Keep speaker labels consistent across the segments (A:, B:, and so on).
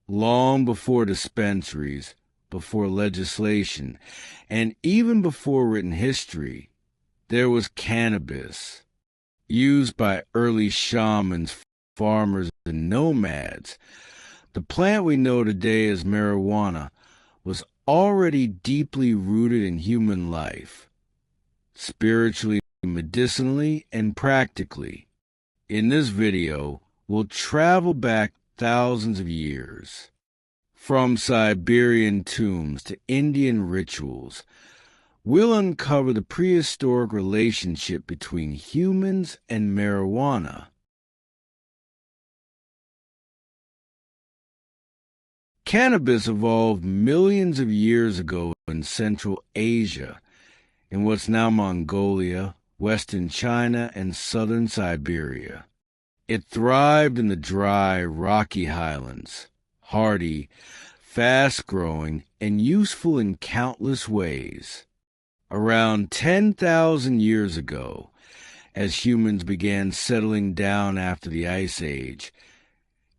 A: Long before dispensaries, before legislation, and even before written history, there was cannabis, used by early shamans, farmers, and nomads. The plant we know today as marijuana was already deeply rooted in human life, spiritually, medicinally, and practically. In this video, we'll travel back thousands of years, from Siberian tombs to Indian rituals. We'll uncover the prehistoric relationship between humans and marijuana. Cannabis evolved millions of years ago in Central Asia, in what's now Mongolia, western China, and southern Siberia. It thrived in the dry, rocky highlands, hardy, fast-growing, and useful in countless ways. Around 10,000 years ago, as humans began settling down after the Ice Age,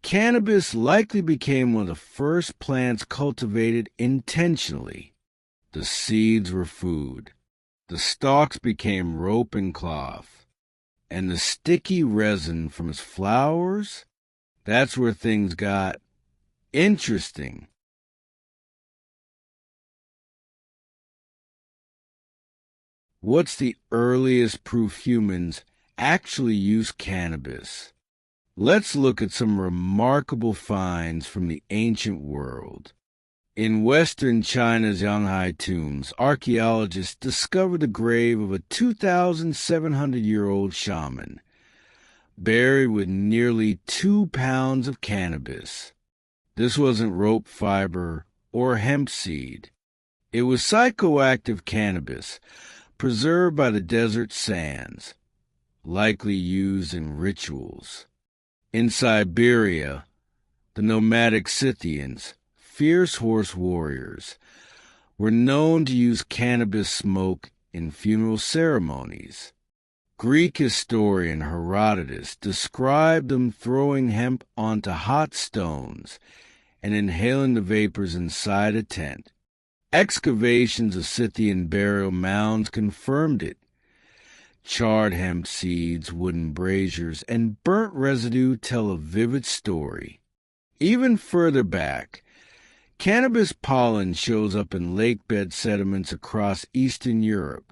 A: cannabis likely became one of the first plants cultivated intentionally. The seeds were food, the stalks became rope and cloth, and the sticky resin from its flowers, that's where things got interesting. What's the earliest proof humans actually used cannabis? Let's look at some remarkable finds from the ancient world. In western China's Yanhai tombs, archaeologists discovered the grave of a 2,700-year-old shaman, buried with nearly 2 pounds of cannabis. This wasn't rope fiber or hemp seed. It was psychoactive cannabis, preserved by the desert sands, likely used in rituals. In Siberia, the nomadic Scythians, fierce horse warriors, were known to use cannabis smoke in funeral ceremonies. Greek historian Herodotus described them throwing hemp onto hot stones and inhaling the vapors inside a tent. Excavations of Scythian burial mounds confirmed it. Charred hemp seeds, wooden braziers, and burnt residue tell a vivid story. Even further back, cannabis pollen shows up in lakebed sediments across Eastern Europe,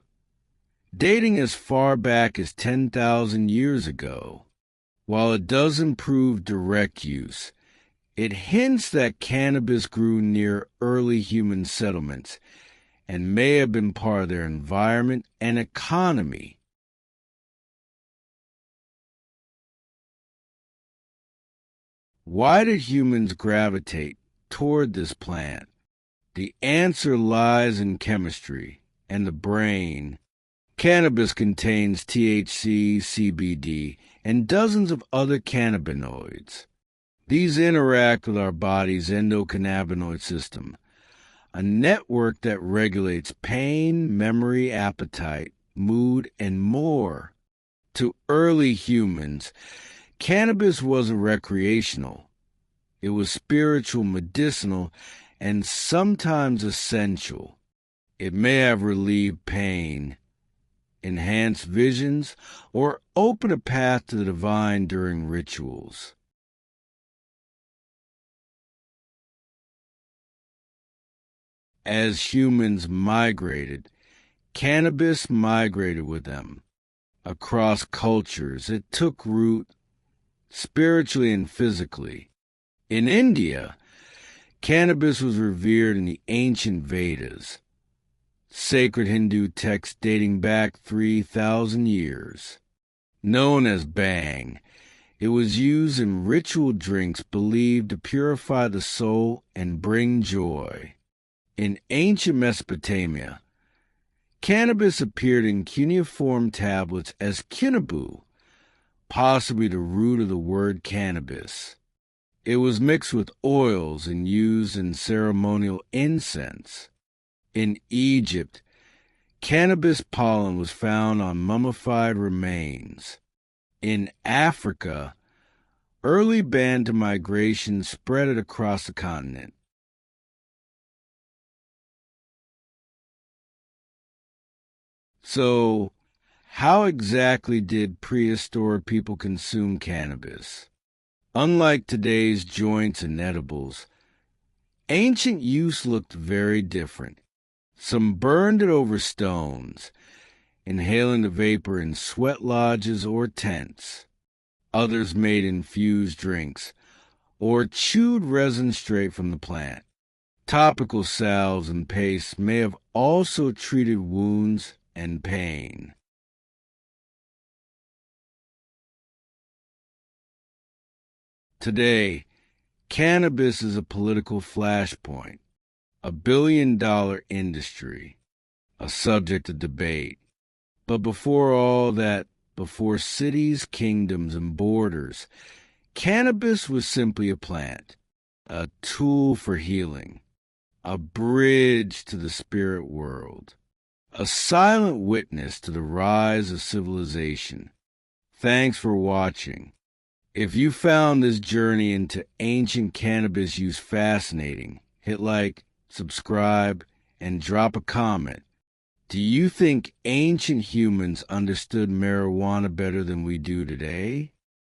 A: dating as far back as 10,000 years ago. While it doesn't prove direct use, it hints that cannabis grew near early human settlements and may have been part of their environment and economy. Why did humans gravitate toward this plant? The answer lies in chemistry and the brain. Cannabis contains THC, CBD, and dozens of other cannabinoids. These interact with our body's endocannabinoid system, a network that regulates pain, memory, appetite, mood, and more. To early humans, cannabis wasn't recreational. It was spiritual, medicinal, and sometimes essential. It may have relieved pain, enhanced visions, or opened a path to the divine during rituals. As humans migrated, cannabis migrated with them. Across cultures, it took root spiritually and physically. In India, cannabis was revered in the ancient Vedas, sacred Hindu texts dating back 3,000 years. Known as Bhang, it was used in ritual drinks believed to purify the soul and bring joy. In ancient Mesopotamia, cannabis appeared in cuneiform tablets as kinabu, possibly the root of the word cannabis. It was mixed with oils and used in ceremonial incense. In Egypt, cannabis pollen was found on mummified remains. In Africa, early banned migration spread it across the continent. So, how exactly did prehistoric people consume cannabis? Unlike today's joints and edibles, ancient use looked very different. Some burned it over stones, inhaling the vapor in sweat lodges or tents. Others made infused drinks or chewed resin straight from the plant. Topical salves and pastes may have also treated wounds and pain. Today, cannabis is a political flashpoint, a billion-dollar industry, a subject of debate. But before all that, before cities, kingdoms, and borders, cannabis was simply a plant, a tool for healing, a bridge to the spirit world, a silent witness to the rise of civilization. Thanks for watching. If you found this journey into ancient cannabis use fascinating, hit like, subscribe, and drop a comment. Do you think ancient humans understood marijuana better than we do today?